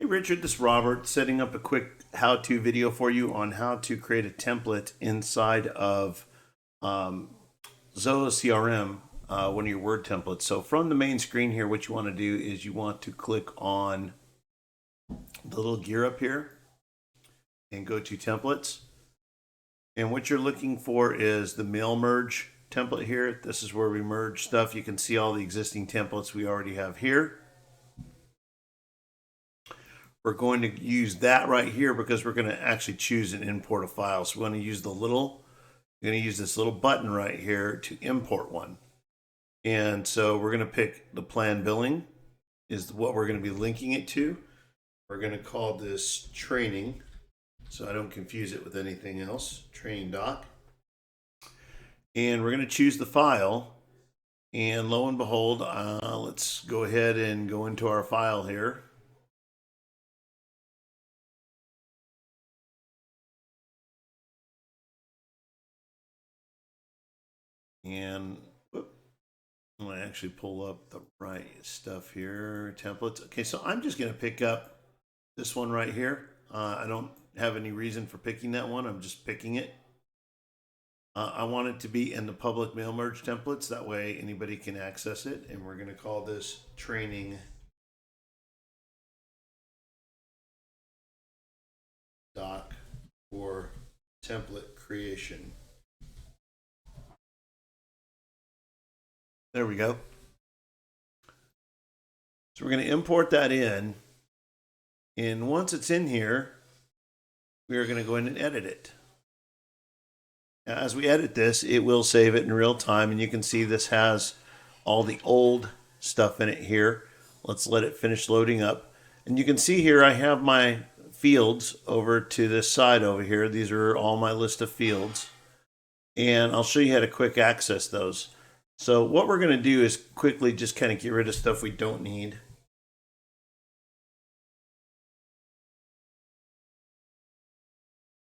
Hey Richard, this is Robert, setting up a quick how-to video for you on how to create a template inside of Zoho CRM, one of your Word templates. So from the main screen here, what you want to do is you want to click on the little gear up here and go to templates. And what you're looking for is the mail merge template here. This is where we merge stuff. You can see all the existing templates we already have here. We're going to use that right here because we're going to actually choose and import a file. So we're going to use we're going to use this little button right here to import one. And so we're going to pick the plan billing is what we're going to be linking it to. We're going to call this training, so I don't confuse it with anything else, training doc. And we're going to choose the file. And lo and behold, let's go ahead and go into our file here. And I'm going to actually pull up the right stuff here, templates. Okay, so I'm just going to pick up this one right here. I don't have any reason for picking that one. I'm just picking it. I want it to be in the public mail merge templates. That way anybody can access it. And we're going to call this training doc for template creation. There we go. So we're going to import that in. And once it's in here, we are going to go in and edit it. Now, as we edit this, it will save it in real time. And you can see this has all the old stuff in it here. Let's let it finish loading up. And you can see here I have my fields over to this side over here. These are all my list of fields. And I'll show you how to quick access those. So what we're going to do is quickly just kind of get rid of stuff we don't need.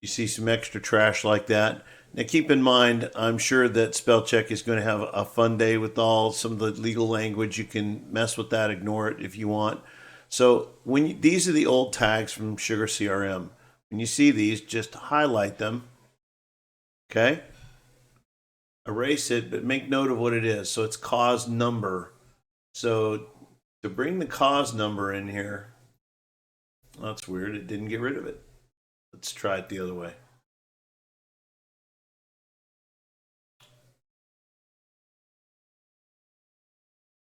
You see some extra trash like that. Now keep in mind, I'm sure that spell check is going to have a fun day with all some of the legal language. You can mess with that, ignore it if you want. So these are the old tags from Sugar CRM. When you see these, just highlight them. Okay? Erase it, but make note of what it is. So it's cause number. So to bring the cause number in here, that's weird. It didn't get rid of it. Let's try it the other way.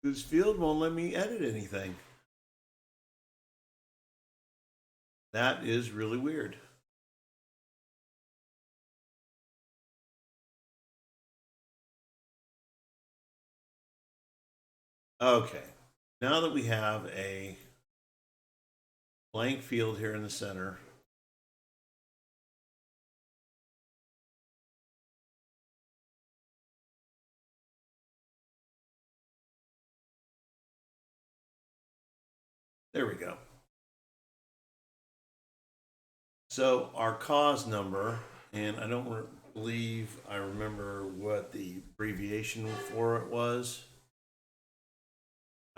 This field won't let me edit anything. That is really weird. Okay, now that we have a blank field here in the center, there we go. So our cause number, and I don't believe I remember what the abbreviation for it was.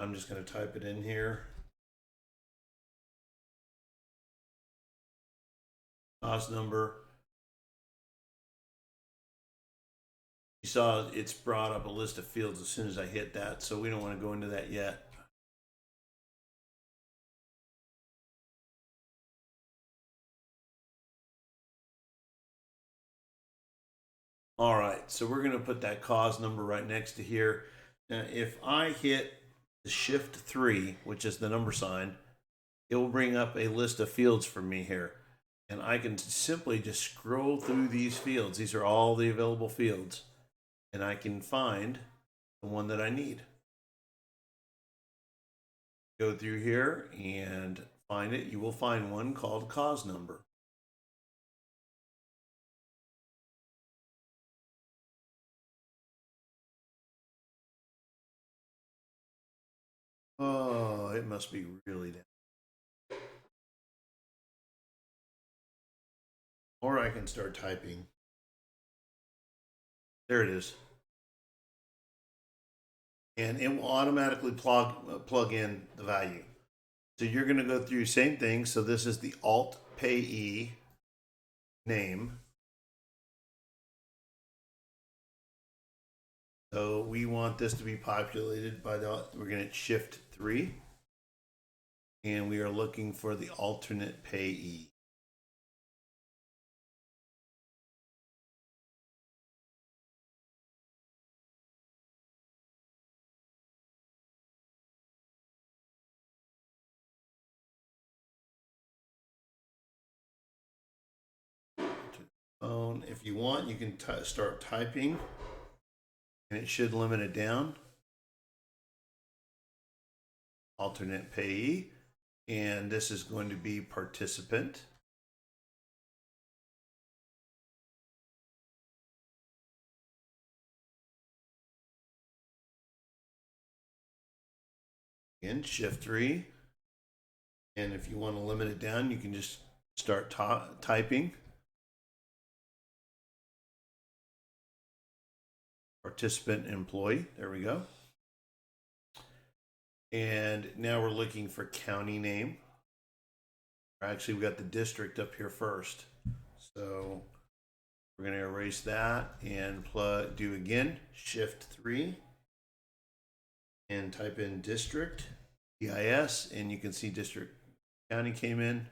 I'm just going to type it in here. Cause number. You saw it's brought up a list of fields as soon as I hit that, so we don't want to go into that yet. All right, so we're going to put that cause number right next to here. Now, if I hit the Shift 3, which is the number sign, it will bring up a list of fields for me here. And I can simply just scroll through these fields. These are all the available fields. And I can find the one that I need. Go through here and find it. You will find one called cause number. Oh, it must be really down. Or I can start typing. There it is. And it will automatically plug in the value. So you're going to go through same thing. So this is the alt payee name. So we want this to be populated by we're going to shift 3. And we are looking for the alternate payee. If you want, you can start typing, and it should limit it down. Alternate payee, and this is going to be participant. Again, shift 3. And if you want to limit it down, you can just start typing. Participant employee. There we go. And now we're looking for county name. Actually, we got the district up here first. So we're going to erase that and do again, shift 3. And type in district, DIS, and you can see district county came in.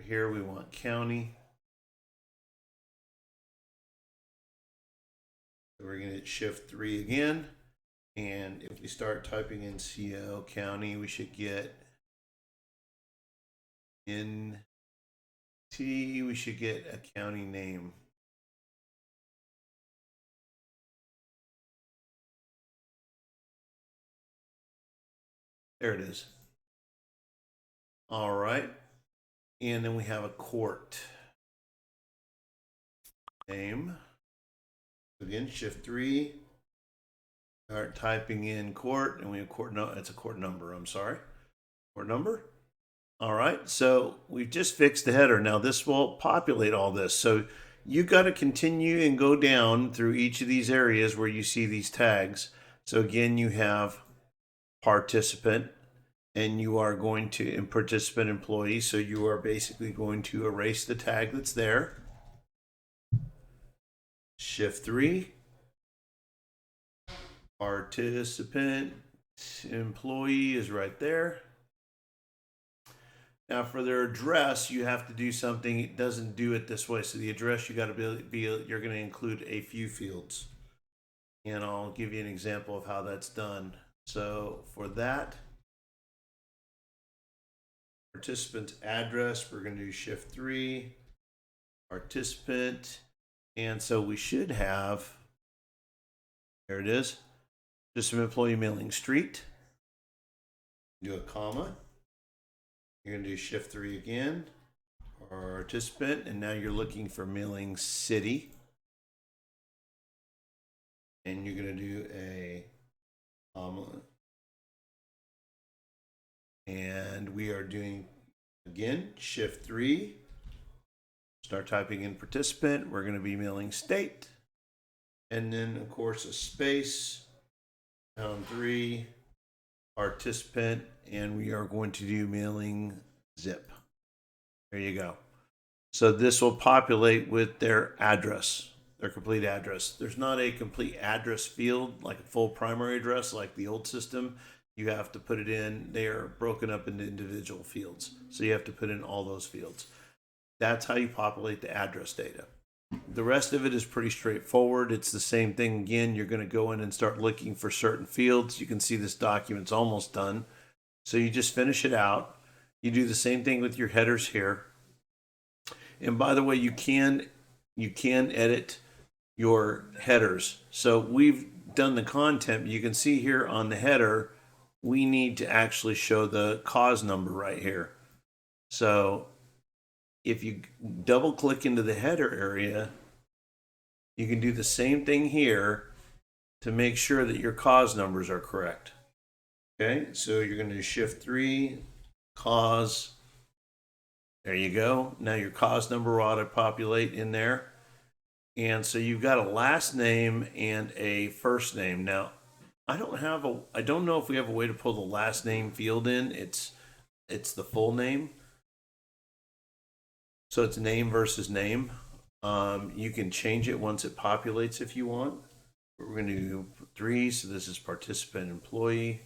Here we want county. So we're going to hit shift 3 again. And if we start typing in CO county, we should get NT, we should get a county name. There it is. All right. And then we have a court name. Again, shift 3. Start typing in court, and we have court. No, it's a court number. I'm sorry, court number. All right, so we've just fixed the header. Now this will populate all this. So you got to continue and go down through each of these areas where you see these tags. So again, you have participant, and you are going to in participant employee. So you are basically going to erase the tag that's there. Shift 3. Participant employee is right there. Now for their address, you have to do something. It doesn't do it this way. So the address, you got to you're going to include a few fields. And I'll give you an example of how that's done. So for that, participant's address, we're going to do shift 3, participant. And so we should have, there it is, just an employee mailing street. Do a comma. You're going to do shift 3 again, participant, and now you're looking for mailing city. And you're going to do a comma. And we are doing, again, shift 3. Start typing in participant. We're going to be mailing state. And then, of course, a space, pound 3, participant, and we are going to do mailing zip. There you go. So this will populate with their address, their complete address. There's not a complete address field like a full primary address like the old system. You have to put it in. They are broken up into individual fields. So you have to put in all those fields. That's how you populate the address data. The rest of it is pretty straightforward. It's the same thing. Again, you're going to go in and start looking for certain fields. You can see this document's almost done. So you just finish it out. You do the same thing with your headers here. And by the way, you can edit your headers. So we've done the content. You can see here on the header, we need to actually show the cause number right here. So if you double click into the header area, you can do the same thing here to make sure that your cause numbers are correct. Okay, so you're going to do shift 3, cause. There you go. Now your cause number ought to populate in there. And so you've got a last name and a first name. Now, I don't know if we have a way to pull the last name field in. It's the full name. So it's name versus name. You can change it once it populates if you want. We're going to do 3. So this is participant employee.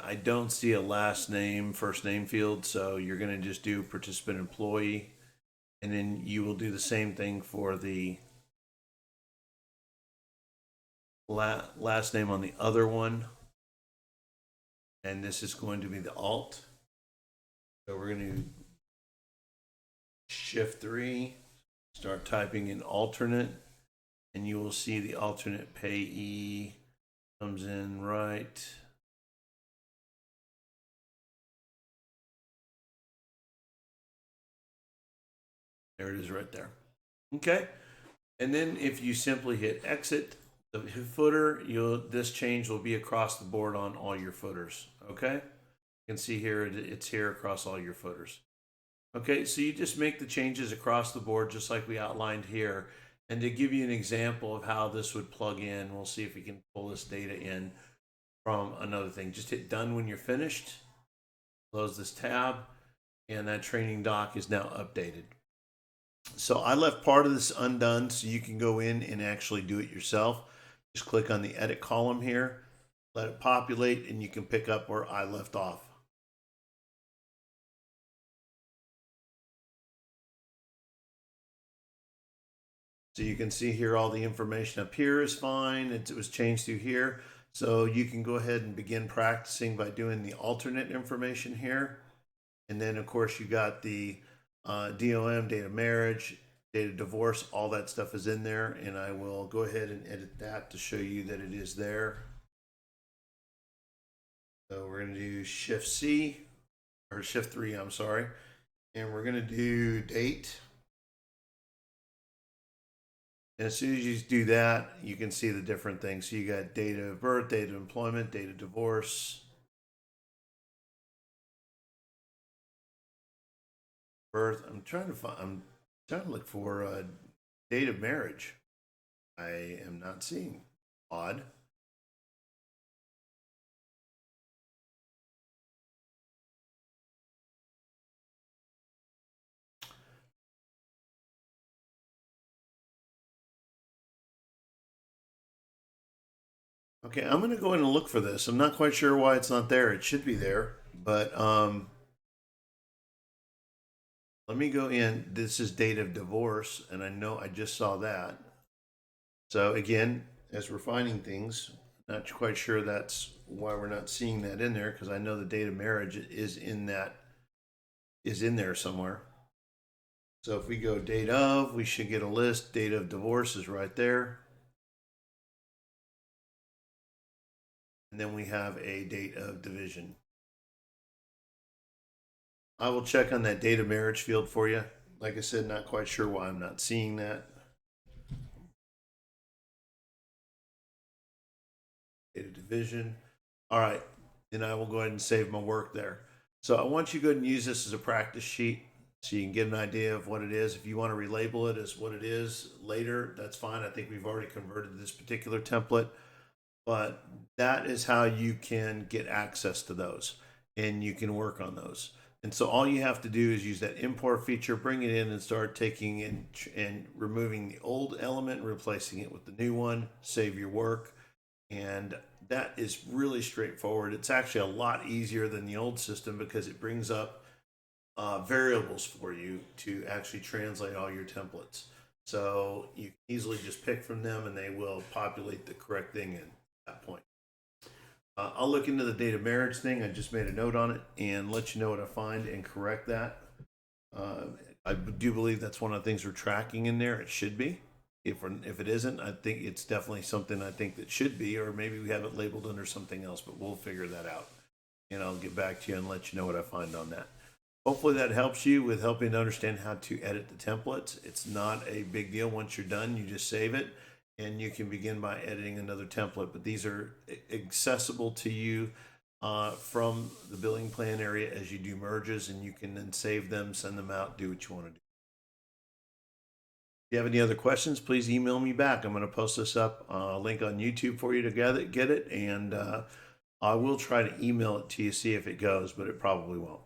I don't see a last name, first name field. So you're going to just do participant employee. And then you will do the same thing for the last name on the other one. And this is going to be the alt. So we're going to shift 3, start typing in alternate, and you will see the alternate payee comes in right. There it is right there. Okay. And then if you simply hit exit the footer, this change will be across the board on all your footers. Okay. You can see here it's here across all your footers. Okay, so you just make the changes across the board just like we outlined here. And to give you an example of how this would plug in, we'll see if we can pull this data in from another thing. Just hit done when you're finished. Close this tab, and that training doc is now updated. So I left part of this undone so you can go in and actually do it yourself. Just click on the edit column here, let it populate, and you can pick up where I left off. So you can see here all the information up here is fine. It was changed through here. So you can go ahead and begin practicing by doing the alternate information here. And then of course you got the DOM, date of marriage, date of divorce, all that stuff is in there. And I will go ahead and edit that to show you that it is there. So we're going to do shift C, or shift 3, I'm sorry. And we're going to do date. And as soon as you do that, you can see the different things. So you got date of birth, date of employment, date of divorce, birth. I'm trying to look for date of marriage. I am not seeing. Odd. Okay, I'm going to go in and look for this. I'm not quite sure why it's not there. It should be there, but let me go in. This is date of divorce, and I know I just saw that. So again, as we're finding things, not quite sure that's why we're not seeing that in there, because I know the date of marriage is in there somewhere. So if we go date of, we should get a list. Date of divorce is right there. And then we have a date of division. I will check on that date of marriage field for you. Like I said, not quite sure why I'm not seeing that. Date of division. All right, then I will go ahead and save my work there. So I want you to go ahead and use this as a practice sheet so you can get an idea of what it is. If you want to relabel it as what it is later, that's fine. I think we've already converted this particular template, but that is how you can get access to those and you can work on those. And so all you have to do is use that import feature, bring it in and start taking in and removing the old element, replacing it with the new one, save your work. And that is really straightforward. It's actually a lot easier than the old system because it brings up variables for you to actually translate all your templates. So you can easily just pick from them and they will populate the correct thing in that point. I'll look into the date of marriage thing. I just made a note on it and let you know what I find and correct that. I do believe that's one of the things we're tracking in there. It should be. If it isn't, I think it's definitely something I think that should be, or maybe we have it labeled under something else, but we'll figure that out. And I'll get back to you and let you know what I find on that. Hopefully that helps you with helping to understand how to edit the templates. It's not a big deal. Once you're done, you just save it and you can begin by editing another template. But these are accessible to you from the billing plan area as you do merges, and you can then save them, send them out, do what you want to do. If you have any other questions, please email me back. I'm going to post this up, link on YouTube for you to get it, and I will try to email it to you, see if it goes, but it probably won't.